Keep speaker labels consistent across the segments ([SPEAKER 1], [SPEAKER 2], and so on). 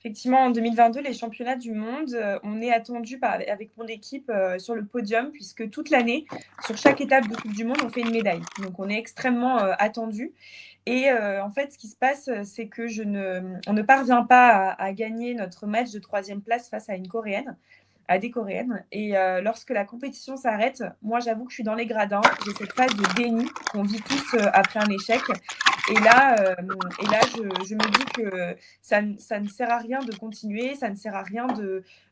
[SPEAKER 1] Effectivement, en 2022, les championnats du monde, on est attendu avec mon équipe sur le podium, puisque toute l'année, sur chaque étape de Coupe du Monde, on fait une médaille. Donc, on est extrêmement attendu. Et en fait, ce qui se passe, c'est que on ne parvient pas à gagner notre match de troisième place face à une Coréenne, à des Coréennes. Et lorsque la compétition s'arrête, moi, j'avoue que je suis dans les gradins. J'ai cette phase de déni qu'on vit tous après un échec. Et là, je me dis que ça ne sert à rien de continuer, ça ne sert à rien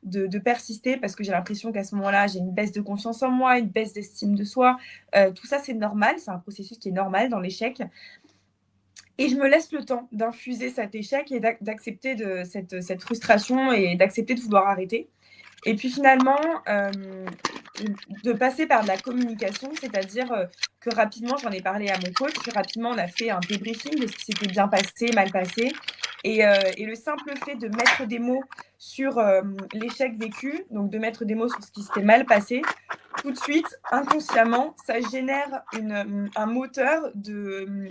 [SPEAKER 1] de persister, parce que j'ai l'impression qu'à ce moment-là, j'ai une baisse de confiance en moi, une baisse d'estime de soi. Tout ça, c'est normal, c'est un processus qui est normal dans l'échec. Et je me laisse le temps d'infuser cet échec et d'accepter cette frustration et d'accepter de vouloir arrêter. Et puis finalement, de passer par de la communication, c'est-à-dire que rapidement, j'en ai parlé à mon coach, rapidement, on a fait un débriefing de ce qui s'était bien passé, mal passé. Et le simple fait de mettre des mots sur l'échec vécu, donc de mettre des mots sur ce qui s'était mal passé, tout de suite, inconsciemment, ça génère un moteur de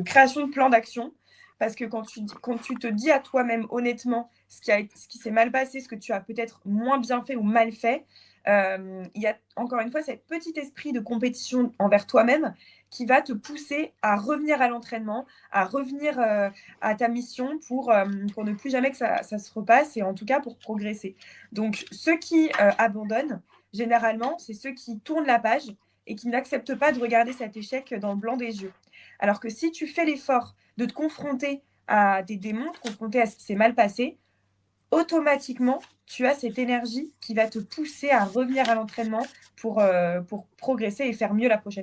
[SPEAKER 1] création de plan d'action. Parce que quand tu te dis à toi-même honnêtement ce qui s'est mal passé, ce que tu as peut-être moins bien fait ou mal fait, il y a encore une fois cet petit esprit de compétition envers toi-même qui va te pousser à revenir à l'entraînement, à revenir à ta mission pour ne plus jamais que ça se repasse et en tout cas pour progresser. Donc, ceux qui abandonnent, généralement, c'est ceux qui tournent la page et qui n'acceptent pas de regarder cet échec dans le blanc des yeux. Alors que si tu fais l'effort de te confronter à des démons, de te confronter à ce qui s'est mal passé, automatiquement, tu as cette énergie qui va te pousser à revenir à l'entraînement pour progresser et faire mieux la prochaine fois.